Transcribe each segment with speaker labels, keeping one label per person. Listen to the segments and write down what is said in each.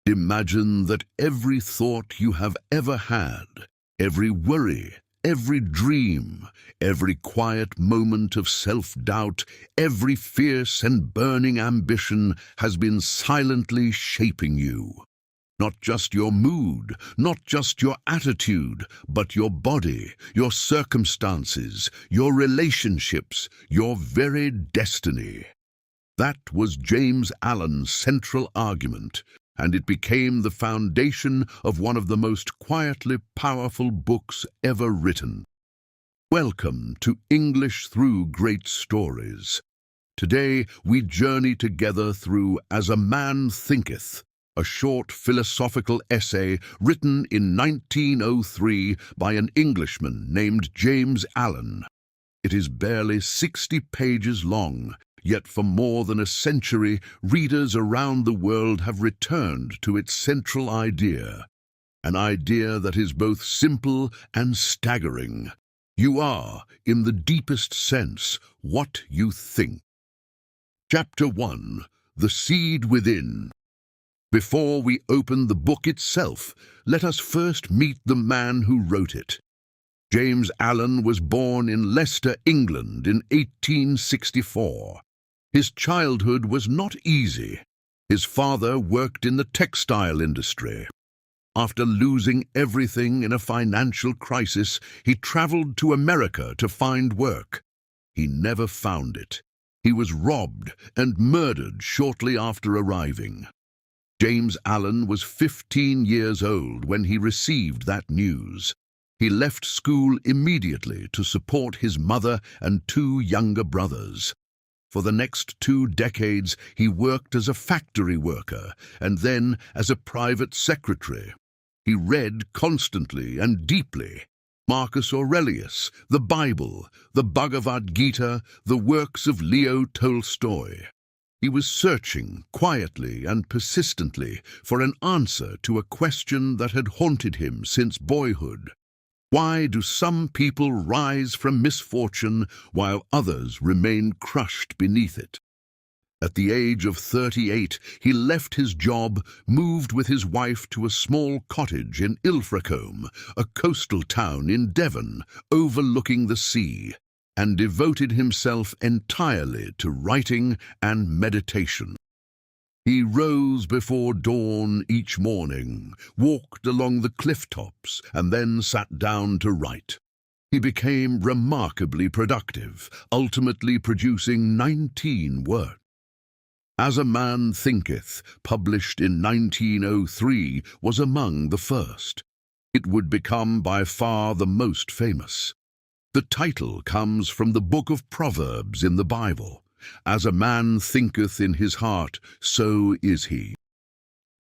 Speaker 1: Imagine that every thought you have ever had, every worry, every dream, every quiet moment of self-doubt, every fierce and burning ambition has been silently shaping you. Not just your mood, not just your attitude, but your body, your circumstances, your relationships, your very destiny. That was James Allen's central argument, and it became the foundation of one of the most quietly powerful books ever written. Welcome to English Through Great Stories. Today we journey together through As a Man Thinketh, a short philosophical essay written in 1903 by an Englishman named James Allen. It is barely 60 pages long, yet for more than a century, readers around the world have returned to its central idea, an idea that is both simple and staggering. You are, in the deepest sense, what you think. Chapter 1. The Seed Within. Before we open the book itself, let us first meet the man who wrote it. James Allen was born in Leicester, England in 1864. His childhood was not easy. His father worked in the textile industry. After losing everything in a financial crisis, he traveled to America to find work. He never found it. He was robbed and murdered shortly after arriving. James Allen was 15 years old when he received that news. He left school immediately to support his mother and 2 younger brothers. For the next 2 decades, he worked as a factory worker and then as a private secretary. He read constantly and deeply. Marcus Aurelius, the Bible, the Bhagavad Gita, the works of Leo Tolstoy. He was searching quietly and persistently for an answer to a question that had haunted him since boyhood. Why do some people rise from misfortune while others remain crushed beneath it? At the age of 38, he left his job, moved with his wife to a small cottage in Ilfracombe, a coastal town in Devon, overlooking the sea, and devoted himself entirely to writing and meditation. He rose before dawn each morning, walked along the cliff tops, and then sat down to write. He became remarkably productive, ultimately producing 19 works. As a Man Thinketh, published in 1903, was among the first. It would become by far the most famous. The title comes from the book of Proverbs in the Bible. As a man thinketh in his heart, so is he.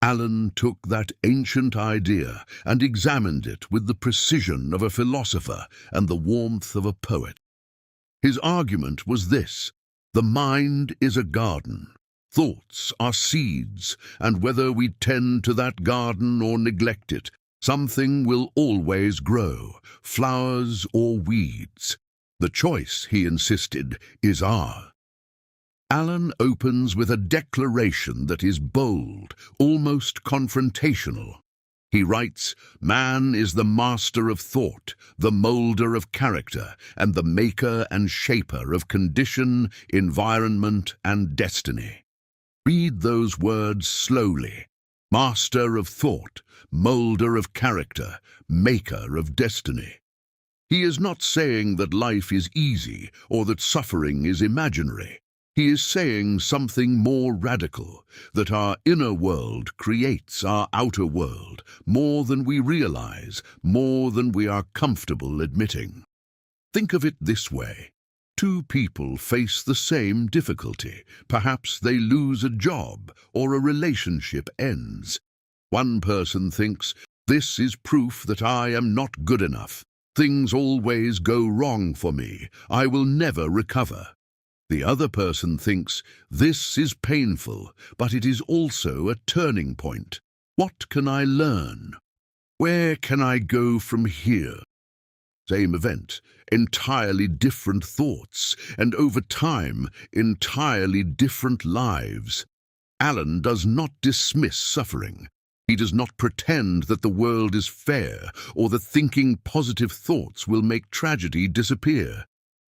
Speaker 1: Allen took that ancient idea and examined it with the precision of a philosopher and the warmth of a poet. His argument was this: the mind is a garden. Thoughts are seeds, and whether we tend to that garden or neglect it, something will always grow, flowers or weeds. The choice, he insisted, is ours. Allen opens with a declaration that is bold, almost confrontational. He writes, "Man is the master of thought, the moulder of character, and the maker and shaper of condition, environment, and destiny." Read those words slowly. Master of thought, moulder of character, maker of destiny. He is not saying that life is easy or that suffering is imaginary. He is saying something more radical, that our inner world creates our outer world, more than we realize, more than we are comfortable admitting. Think of it this way. 2 people face the same difficulty. Perhaps they lose a job or a relationship ends. One person thinks, "This is proof that I am not good enough. Things always go wrong for me. I will never recover." The other person thinks, "This is painful, but it is also a turning point. What can I learn? Where can I go from here?" Same event, entirely different thoughts, and over time, entirely different lives. Allen does not dismiss suffering. He does not pretend that the world is fair or that thinking positive thoughts will make tragedy disappear.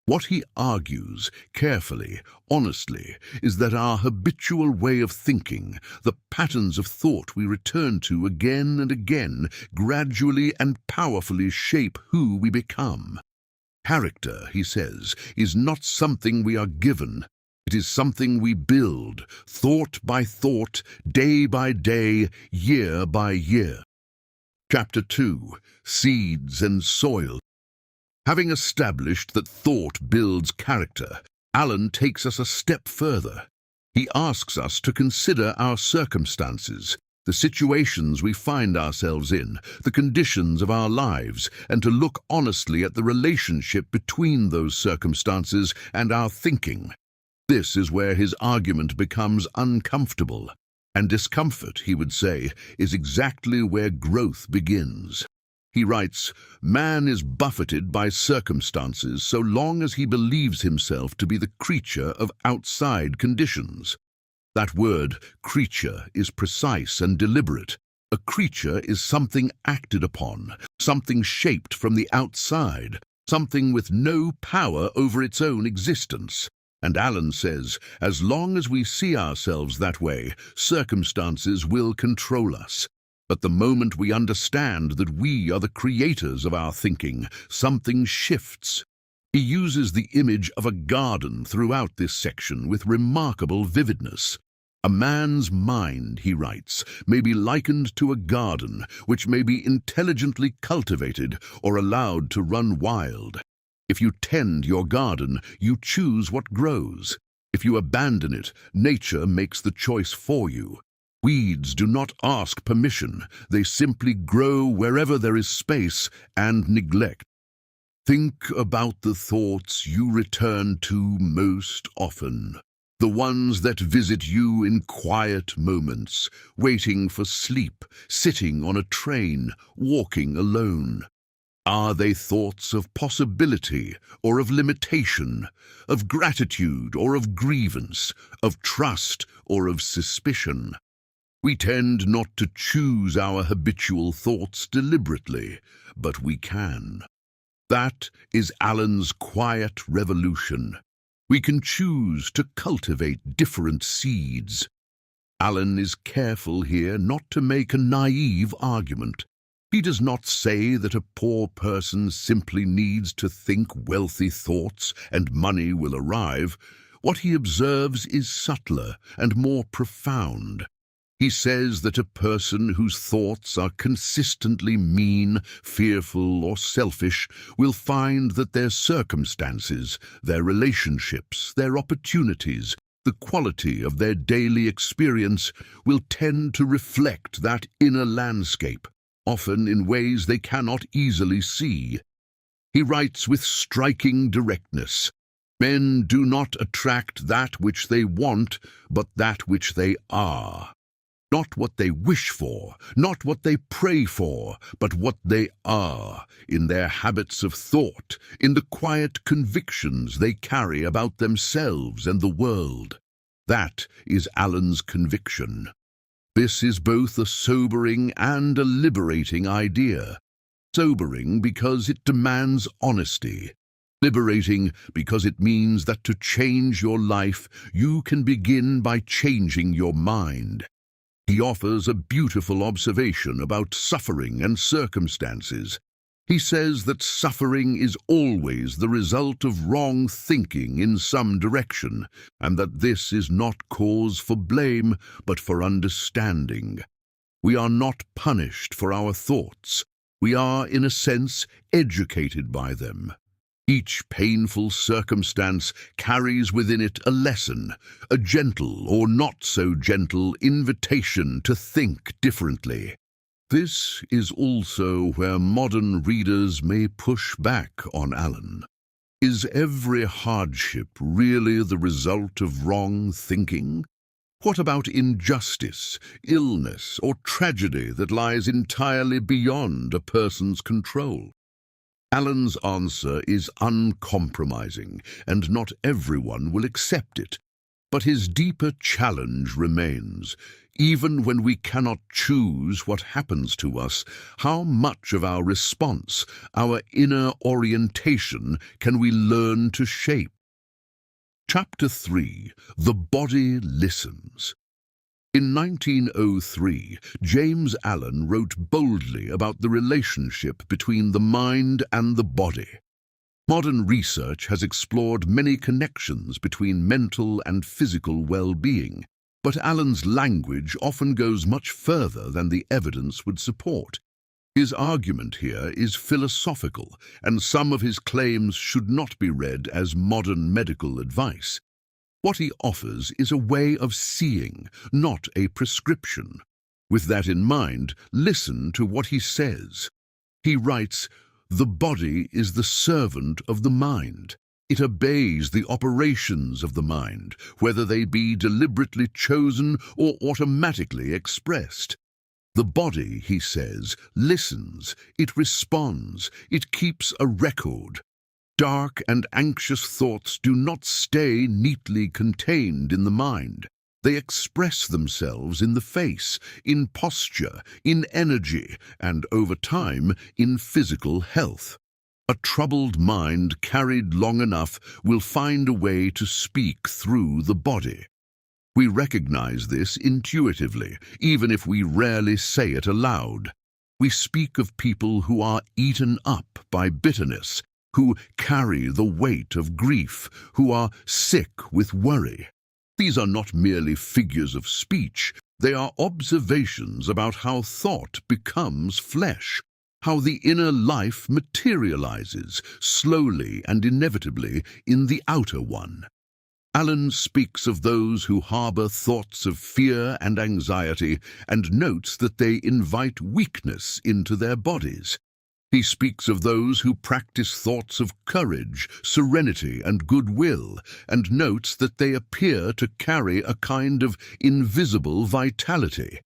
Speaker 1: What he argues, carefully, honestly, is that our habitual way of thinking, the patterns of thought we return to again and again, gradually and powerfully shape who we become. Character, he says, is not something we are given. It is something we build, thought by thought, day by day, year by year. Chapter 2. Seeds and Soil. Having established that thought builds character, Alan takes us a step further. He asks us to consider our circumstances, the situations we find ourselves in, the conditions of our lives, and to look honestly at the relationship between those circumstances and our thinking. This is where his argument becomes uncomfortable, and discomfort, he would say, is exactly where growth begins. He writes, "Man is buffeted by circumstances so long as he believes himself to be the creature of outside conditions." That word, creature, is precise and deliberate. A creature is something acted upon, something shaped from the outside, something with no power over its own existence. And Alan says, as long as we see ourselves that way, circumstances will control us. But the moment we understand that we are the creators of our thinking, something shifts. He uses the image of a garden throughout this section with remarkable vividness. A man's mind, he writes, may be likened to a garden, which may be intelligently cultivated or allowed to run wild. If you tend your garden, you choose what grows. If you abandon it, nature makes the choice for you. Weeds do not ask permission. They simply grow wherever there is space and neglect. Think about the thoughts you return to most often, the ones that visit you in quiet moments, waiting for sleep, sitting on a train, walking alone. Are they thoughts of possibility or of limitation, of gratitude or of grievance, of trust or of suspicion? We tend not to choose our habitual thoughts deliberately, but we can. That is Alan's quiet revolution. We can choose to cultivate different seeds. Alan is careful here not to make a naive argument. He does not say that a poor person simply needs to think wealthy thoughts and money will arrive. What he observes is subtler and more profound. He says that a person whose thoughts are consistently mean, fearful, or selfish will find that their circumstances, their relationships, their opportunities, the quality of their daily experience will tend to reflect that inner landscape, often in ways they cannot easily see. He writes with striking directness, "Men do not attract that which they want, but that which they are. Not what they wish for, not what they pray for, but what they are, in their habits of thought, in the quiet convictions they carry about themselves and the world." That is Alan's conviction. This is both a sobering and a liberating idea. Sobering because it demands honesty. Liberating because it means that to change your life, you can begin by changing your mind. He offers a beautiful observation about suffering and circumstances. He says that suffering is always the result of wrong thinking in some direction, and that this is not cause for blame, but for understanding. We are not punished for our thoughts. We are, in a sense, educated by them. Each painful circumstance carries within it a lesson, a gentle or not so gentle invitation to think differently. This is also where modern readers may push back on Alan. Is every hardship really the result of wrong thinking? What about injustice, illness, or tragedy that lies entirely beyond a person's control? Alan's answer is uncompromising, and not everyone will accept it. But his deeper challenge remains. Even when we cannot choose what happens to us, how much of our response, our inner orientation, can we learn to shape? Chapter 3. The Body Listens. In 1903, James Allen wrote boldly about the relationship between the mind and the body. Modern research has explored many connections between mental and physical well-being, but Allen's language often goes much further than the evidence would support. His argument here is philosophical, and some of his claims should not be read as modern medical advice. What he offers is a way of seeing, not a prescription. With that in mind, listen to what he says. He writes, "The body is the servant of the mind. It obeys the operations of the mind, whether they be deliberately chosen or automatically expressed. The body," he says, "listens, it responds, it keeps a record. Dark and anxious thoughts do not stay neatly contained in the mind. They express themselves in the face, in posture, in energy, and over time, in physical health. A troubled mind carried long enough will find a way to speak through the body. We recognize this intuitively, even if we rarely say it aloud. We speak of people who are eaten up by bitterness, who carry the weight of grief, who are sick with worry. These are not merely figures of speech, they are observations about how thought becomes flesh, how the inner life materializes, slowly and inevitably, in the outer one. Allen speaks of those who harbor thoughts of fear and anxiety and notes that they invite weakness into their bodies. He speaks of those who practice thoughts of courage, serenity, and goodwill, and notes that they appear to carry a kind of invisible vitality.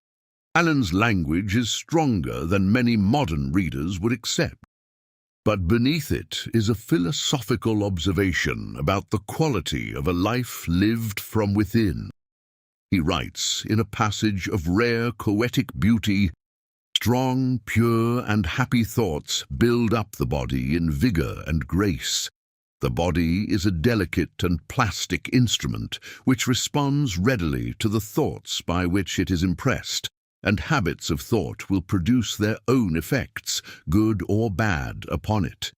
Speaker 1: Allen's language is stronger than many modern readers would accept. But beneath it is a philosophical observation about the quality of a life lived from within. He writes, in a passage of rare poetic beauty, "Strong, pure, and happy thoughts build up the body in vigor and grace. The body is a delicate and plastic instrument which responds readily to the thoughts by which it is impressed, and habits of thought will produce their own effects, good or bad, upon it."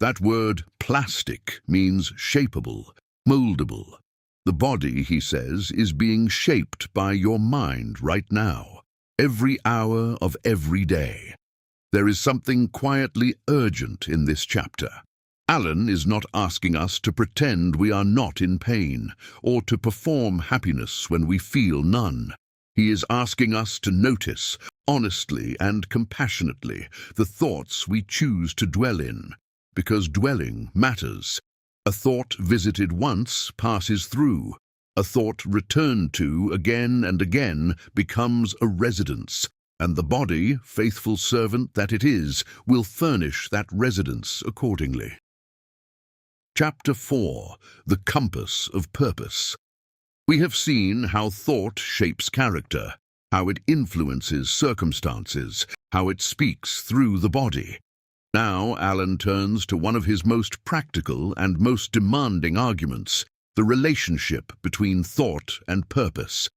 Speaker 1: That word plastic means shapeable, moldable. The body, he says, is being shaped by your mind right now, every hour of every day. There is something quietly urgent in this chapter. Allen is not asking us to pretend we are not in pain, or to perform happiness when we feel none. He is asking us to notice, honestly and compassionately, the thoughts we choose to dwell in, because dwelling matters. A thought visited once passes through. A thought returned to again and again becomes a residence, and the body, faithful servant that it is, will furnish that residence accordingly. Chapter 4. The Compass of Purpose. We have seen how thought shapes character, how it influences circumstances, how it speaks through the body. Now Allen turns to one of his most practical and most demanding arguments, the relationship between thought and purpose.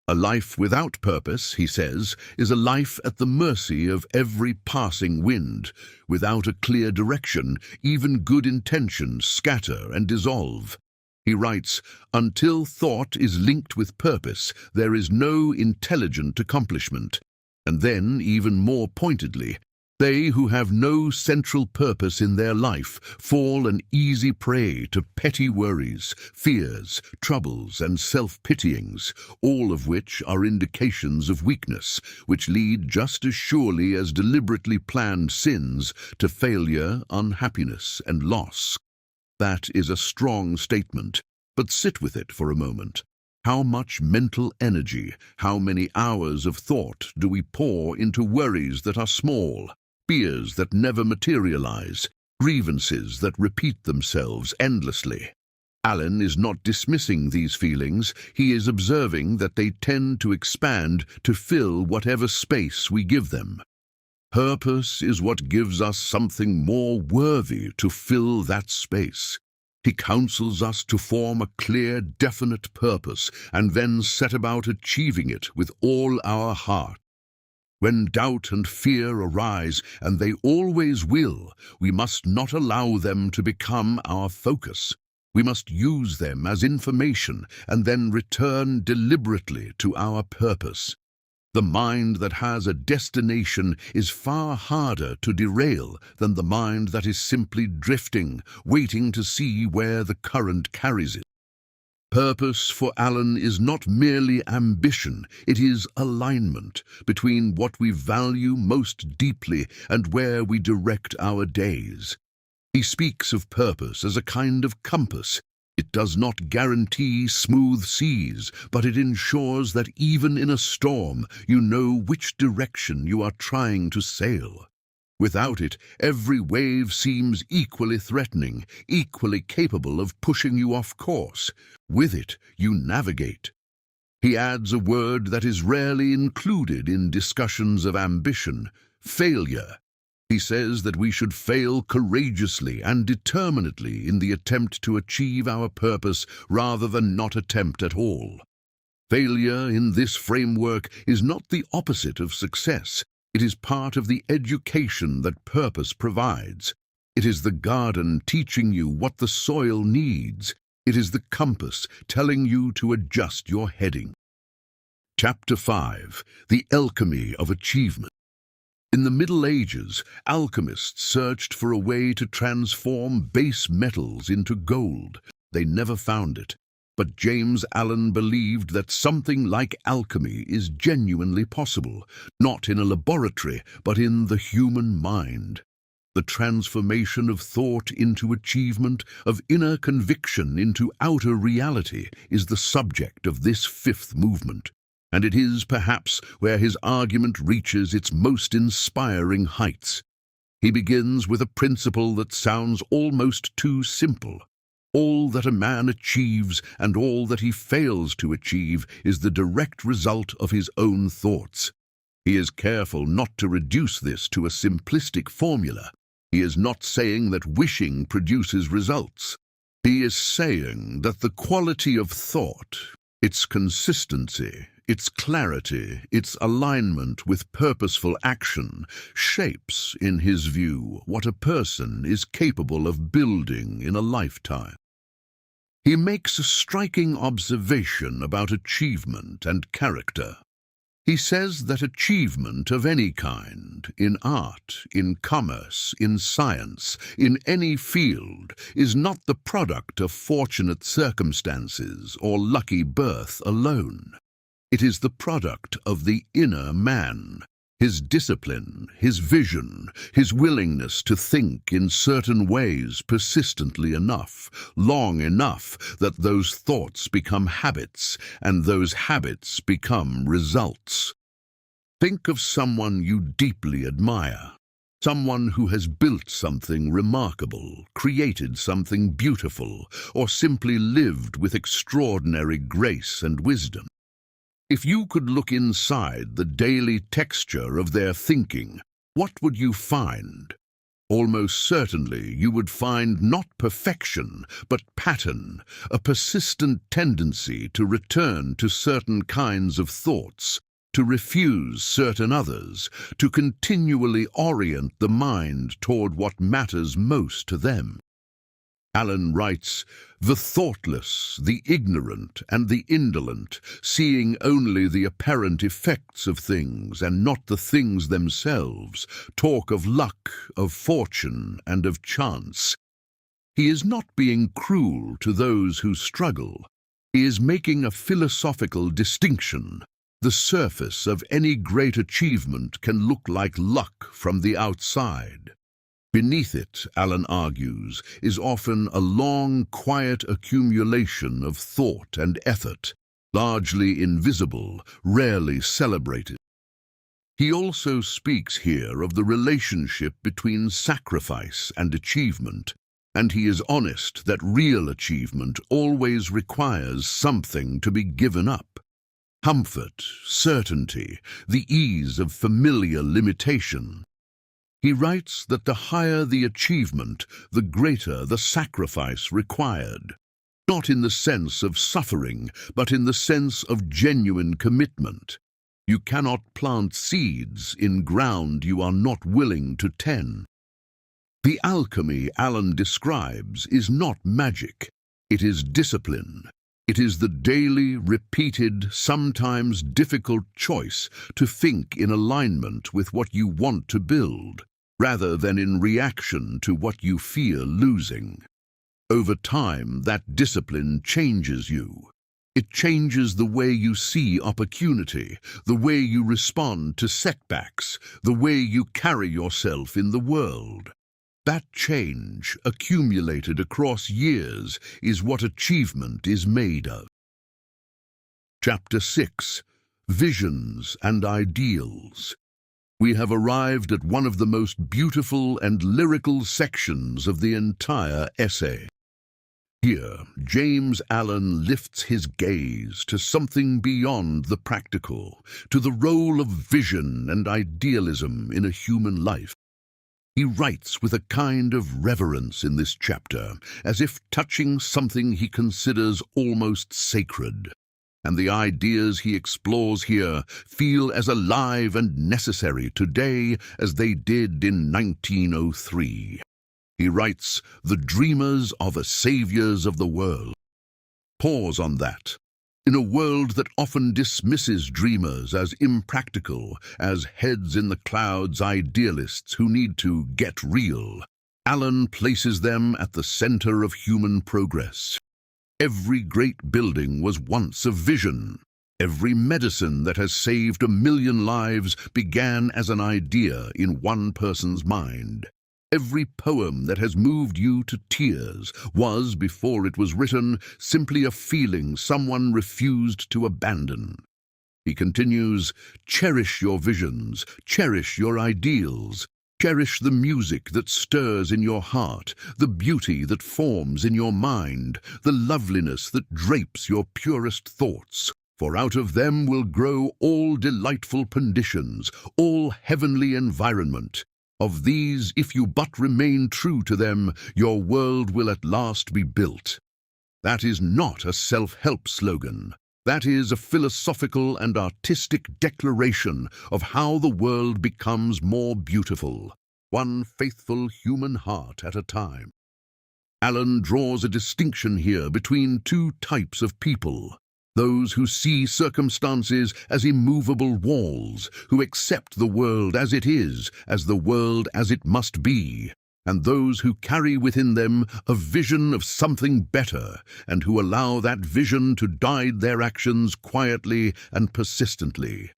Speaker 1: A life without purpose, he says, is a life at the mercy of every passing wind. Without a clear direction, even good intentions scatter and dissolve. He writes, "Until thought is linked with purpose, there is no intelligent accomplishment." And then, even more pointedly, they who have no central purpose in their life fall an easy prey to petty worries, fears, troubles, and self-pityings, all of which are indications of weakness, which lead just as surely as deliberately planned sins to failure, unhappiness, and loss. That is a strong statement, but sit with it for a moment. How much mental energy, how many hours of thought do we pour into worries that are small, fears that never materialize, grievances that repeat themselves endlessly? Allen is not dismissing these feelings. He is observing that they tend to expand to fill whatever space we give them. Purpose is what gives us something more worthy to fill that space. He counsels us to form a clear, definite purpose and then set about achieving it with all our heart. When doubt and fear arise, and they always will, we must not allow them to become our focus. We must use them as information and then return deliberately to our purpose. The mind that has a destination is far harder to derail than the mind that is simply drifting, waiting to see where the current carries it. Purpose for Allen is not merely ambition, it is alignment between what we value most deeply and where we direct our days. He speaks of purpose as a kind of compass. It does not guarantee smooth seas, but it ensures that even in a storm, you know which direction you are trying to sail. Without it, every wave seems equally threatening, equally capable of pushing you off course. With it, you navigate. He adds a word that is rarely included in discussions of ambition: failure. He says that we should fail courageously and determinedly in the attempt to achieve our purpose rather than not attempt at all. Failure in this framework is not the opposite of success. It is part of the education that purpose provides. It is the garden teaching you what the soil needs. It is the compass telling you to adjust your heading. Chapter 5. The Alchemy of Achievement. In the Middle Ages, alchemists searched for a way to transform base metals into gold. They never found it. But James Allen believed that something like alchemy is genuinely possible, not in a laboratory, but in the human mind. The transformation of thought into achievement, of inner conviction into outer reality, is the subject of this fifth movement. And it is perhaps where his argument reaches its most inspiring heights. He begins with a principle that sounds almost too simple. All that a man achieves and all that he fails to achieve is the direct result of his own thoughts. He is careful not to reduce this to a simplistic formula. He is not saying that wishing produces results. He is saying that the quality of thought, its consistency, its clarity, its alignment with purposeful action, shapes, in his view, what a person is capable of building in a lifetime. He makes a striking observation about achievement and character. He says that achievement of any kind, in art, in commerce, in science, in any field, is not the product of fortunate circumstances or lucky birth alone. It is the product of the inner man, his discipline, his vision, his willingness to think in certain ways persistently enough, long enough that those thoughts become habits and those habits become results. Think of someone you deeply admire, someone who has built something remarkable, created something beautiful, or simply lived with extraordinary grace and wisdom. If you could look inside the daily texture of their thinking, what would you find? Almost certainly you would find not perfection, but pattern, a persistent tendency to return to certain kinds of thoughts, to refuse certain others, to continually orient the mind toward what matters most to them. Allen writes, "The thoughtless, the ignorant, and the indolent, seeing only the apparent effects of things and not the things themselves, talk of luck, of fortune, and of chance." He is not being cruel to those who struggle. He is making a philosophical distinction. The surface of any great achievement can look like luck from the outside. Beneath it, Allen argues, is often a long, quiet accumulation of thought and effort, largely invisible, rarely celebrated. He also speaks here of the relationship between sacrifice and achievement. And he is honest that real achievement always requires something to be given up. Comfort, certainty, the ease of familiar limitation. He writes that the higher the achievement, the greater the sacrifice required. Not in the sense of suffering, but in the sense of genuine commitment. You cannot plant seeds in ground you are not willing to tend. The alchemy Alan describes is not magic. It is discipline. It is the daily, repeated, sometimes difficult choice to think in alignment with what you want to build, rather than in reaction to what you fear losing. Over time, that discipline changes you. It changes the way you see opportunity, the way you respond to setbacks, the way you carry yourself in the world. That change, accumulated across years, is what achievement is made of. Chapter 6. Visions and Ideals. We have arrived at one of the most beautiful and lyrical sections of the entire essay. Here, James Allen lifts his gaze to something beyond the practical, to the role of vision and idealism in a human life. He writes with a kind of reverence in this chapter, as if touching something he considers almost sacred. And the ideas he explores here feel as alive and necessary today as they did in 1903. He writes, "The dreamers are the saviors of the world." Pause on that. In a world that often dismisses dreamers as impractical, as heads-in-the-clouds idealists who need to get real, Allen places them at the center of human progress. Every great building was once a vision. Every medicine that has saved 1,000,000 lives began as an idea in one person's mind. Every poem that has moved you to tears was, before it was written, simply a feeling someone refused to abandon. He continues, "Cherish your visions, cherish your ideals, cherish the music that stirs in your heart, the beauty that forms in your mind, the loveliness that drapes your purest thoughts. For out of them will grow all delightful conditions, all heavenly environment. Of these, if you but remain true to them, your world will at last be built." That is not a self-help slogan. That is a philosophical and artistic declaration of how the world becomes more beautiful, one faithful human heart at a time. Allen draws a distinction here between two types of people. Those who see circumstances as immovable walls, who accept the world as it is, as the world as it must be, and those who carry within them a vision of something better, and who allow that vision to guide their actions quietly and persistently.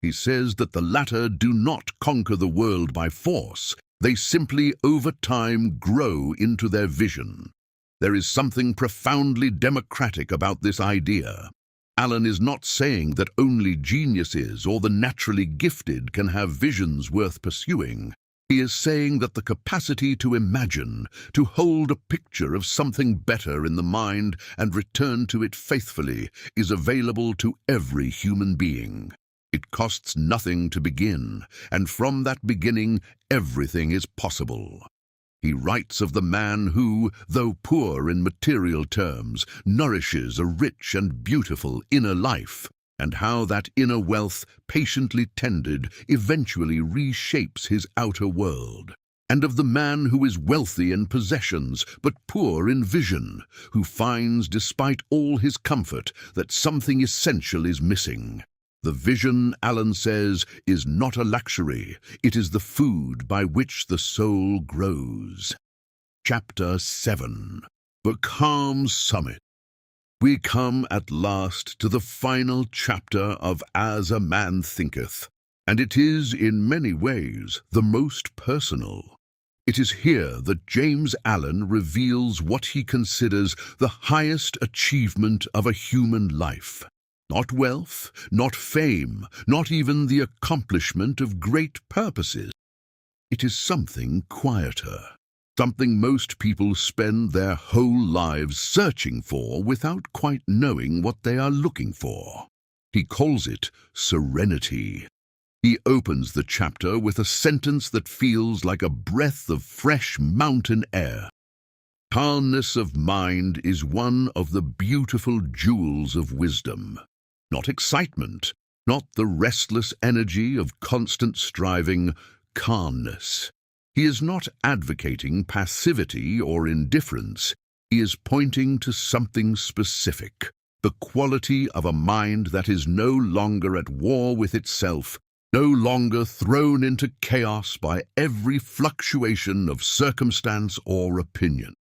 Speaker 1: He says that the latter do not conquer the world by force, they simply over time grow into their vision. There is something profoundly democratic about this idea. Allen is not saying that only geniuses or the naturally gifted can have visions worth pursuing. He is saying that the capacity to imagine, to hold a picture of something better in the mind and return to it faithfully, is available to every human being. It costs nothing to begin, and from that beginning, everything is possible. He writes of the man who, though poor in material terms, nourishes a rich and beautiful inner life, and how that inner wealth, patiently tended, eventually reshapes his outer world. And of the man who is wealthy in possessions, but poor in vision, who finds, despite all his comfort, that something essential is missing. The vision, Allen says, is not a luxury. It is the food by which the soul grows. Chapter 7. The Calm Summit. We come at last to the final chapter of As a Man Thinketh, and it is, in many ways, the most personal. It is here that James Allen reveals what he considers the highest achievement of a human life. Not wealth, not fame, not even the accomplishment of great purposes. It is something quieter. something most people spend their whole lives searching for without quite knowing what they are looking for. He calls it serenity. He opens the chapter with a sentence that feels like a breath of fresh mountain air. Calmness of mind is one of the beautiful jewels of wisdom. Not excitement, not the restless energy of constant striving, calmness. He is not advocating passivity or indifference. He is pointing to something specific, the quality of a mind that is no longer at war with itself, no longer thrown into chaos by every fluctuation of circumstance or opinion.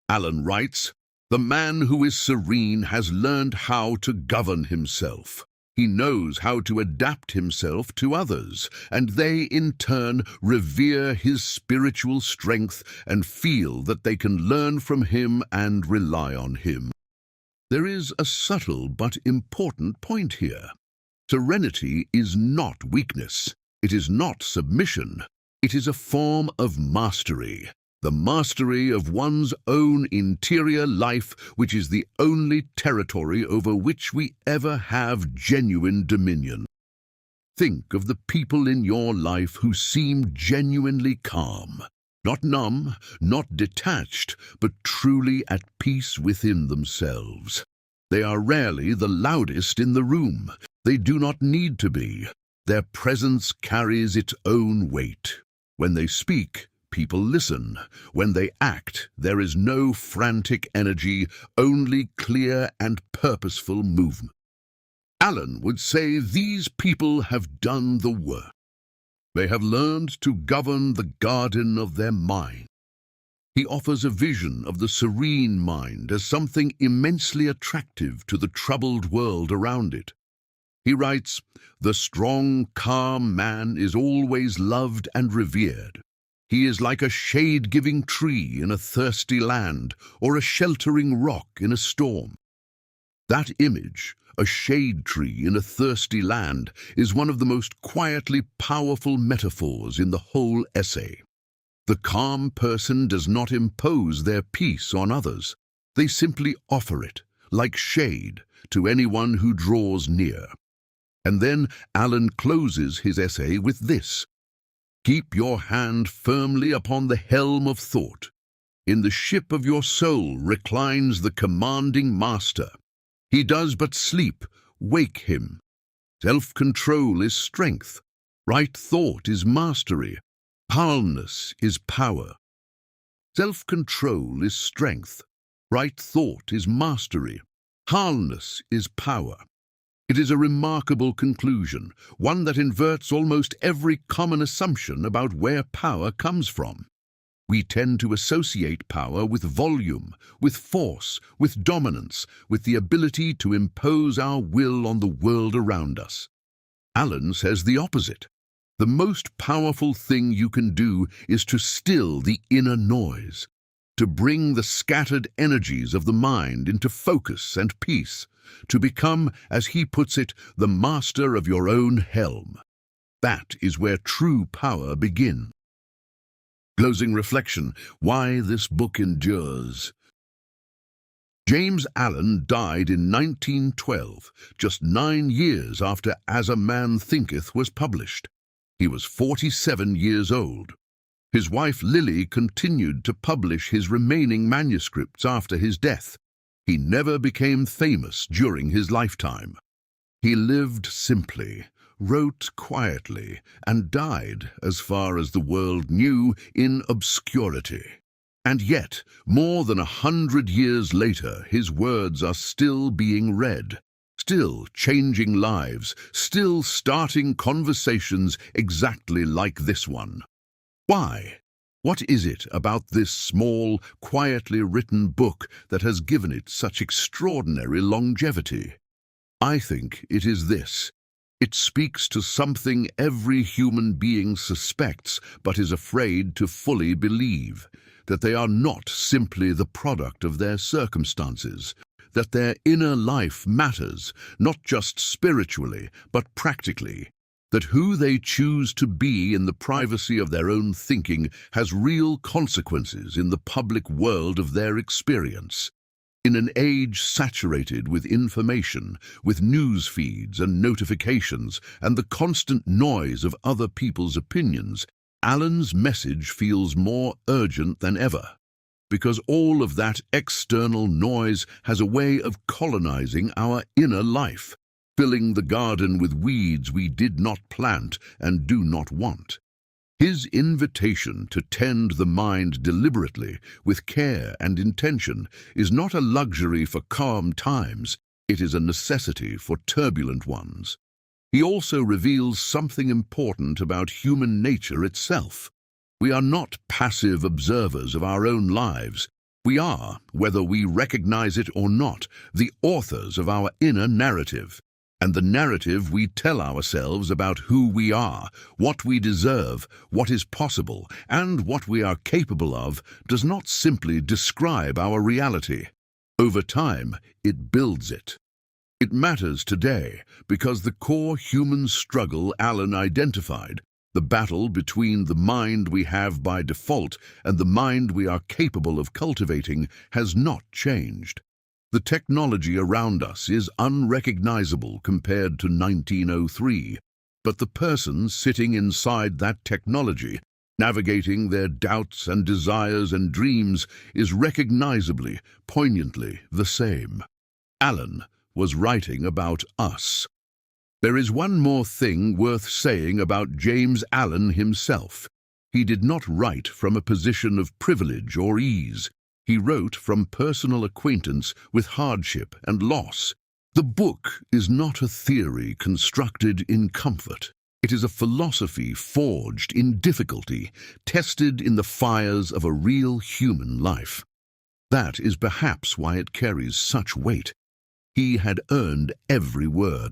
Speaker 1: Allen writes, "The man who is serene has learned how to govern himself. He knows how to adapt himself to others, and they, in turn, revere his spiritual strength and feel that they can learn from him and rely on him." There is a subtle but important point here. Serenity is not weakness. It is not submission. It is a form of mastery. The mastery of one's own interior life, which is the only territory over which we ever have genuine dominion. Think of the people in your life who seem genuinely calm, not numb, not detached, but truly at peace within themselves. They are rarely the loudest in the room. They do not need to be. Their presence carries its own weight. When they speak, people listen. When they act, there is no frantic energy, only clear and purposeful movement. Allen would say these people have done the work. They have learned to govern the garden of their mind. He offers a vision of the serene mind as something immensely attractive to the troubled world around it. He writes, "The strong, calm man is always loved and revered. He is like a shade-giving tree in a thirsty land, or a sheltering rock in a storm." That image, a shade tree in a thirsty land, is one of the most quietly powerful metaphors in the whole essay. The calm person does not impose their peace on others. They simply offer it, like shade, to anyone who draws near. And then Allen closes his essay with this: "Keep your hand firmly upon the helm of thought. In the ship of your soul reclines the commanding master. He does but sleep, wake him. Self-control is strength. Right thought is mastery. Calmness is power." Self-control is strength. Right thought is mastery. Calmness is power. It is a remarkable conclusion, one that inverts almost every common assumption about where power comes from. We tend to associate power with volume, with force, with dominance, with the ability to impose our will on the world around us. Allen says the opposite. The most powerful thing you can do is to still the inner noise, to bring the scattered energies of the mind into focus and peace, to become, as he puts it, the master of your own helm. That is where true power begins. Closing reflection: why this book endures. James Allen died in 1912, just 9 years after As a Man Thinketh was published. He was 47 years old. His wife Lily continued to publish his remaining manuscripts after his death. He never became famous during his lifetime. He lived simply, wrote quietly, and died, as far as the world knew, in obscurity. And yet, more than 100 years later, his words are still being read, still changing lives, still starting conversations exactly like this one. Why? What is it about this small, quietly written book that has given it such extraordinary longevity? I think it is this. It speaks to something every human being suspects but is afraid to fully believe, that they are not simply the product of their circumstances, that their inner life matters, not just spiritually, but practically. that who they choose to be in the privacy of their own thinking has real consequences in the public world of their experience. In an age saturated with information, with news feeds and notifications, and the constant noise of other people's opinions, Alan's message feels more urgent than ever, because all of that external noise has a way of colonizing our inner life, filling the garden with weeds we did not plant and do not want. His invitation to tend the mind deliberately, with care and intention, is not a luxury for calm times, it is a necessity for turbulent ones. He also reveals something important about human nature itself. We are not passive observers of our own lives. We are, whether we recognize it or not, the authors of our inner narrative. And the narrative we tell ourselves about who we are, what we deserve, what is possible, and what we are capable of does not simply describe our reality. Over time, it builds it. It matters today because the core human struggle Alan identified, the battle between the mind we have by default and the mind we are capable of cultivating, has not changed. The technology around us is unrecognizable compared to 1903, but the person sitting inside that technology, navigating their doubts and desires and dreams, is recognizably, poignantly the same. Alan was writing about us. There is one more thing worth saying about James Allen himself. He did not write from a position of privilege or ease. He wrote from personal acquaintance with hardship and loss. The book is not a theory constructed in comfort. It is a philosophy forged in difficulty, tested in the fires of a real human life. That is perhaps why it carries such weight. He had earned every word.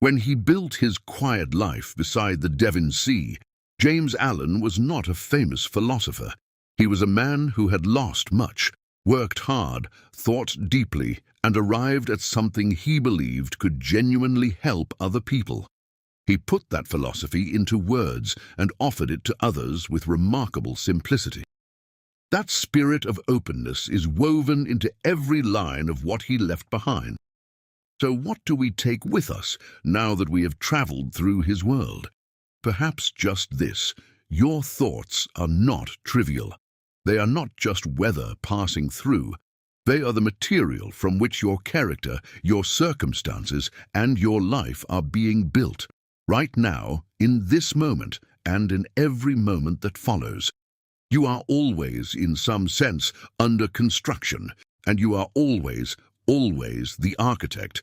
Speaker 1: When he built his quiet life beside the Devon Sea, James Allen was not a famous philosopher. He was a man who had lost much, worked hard, thought deeply, and arrived at something he believed could genuinely help other people. He put that philosophy into words and offered it to others with remarkable simplicity. That spirit of openness is woven into every line of what he left behind. So what do we take with us now that we have traveled through his world? Perhaps just this: your thoughts are not trivial. They are not just weather passing through. They are the material from which your character, your circumstances, and your life are being built, right now, in this moment, and in every moment that follows. You are always, in some sense, under construction, and you are always the architect.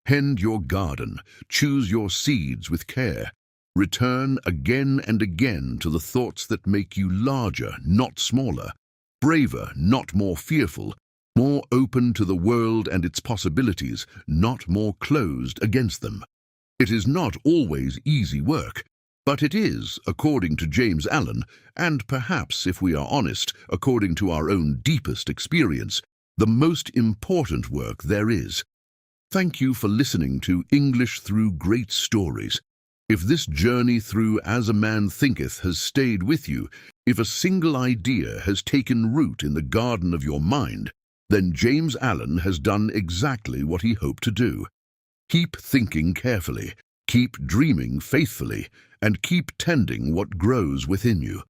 Speaker 1: Tend your garden, choose your seeds with care. Return again and again to the thoughts that make you larger, not smaller, braver, not more fearful, more open to the world and its possibilities, not more closed against them. It is not always easy work, but it is, according to James Allen, and perhaps, if we are honest, according to our own deepest experience, the most important work there is. Thank you for listening to English Through Great Stories. If this journey through As a Man Thinketh has stayed with you, if a single idea has taken root in the garden of your mind, then James Allen has done exactly what he hoped to do. Keep thinking carefully, keep dreaming faithfully, and keep tending what grows within you.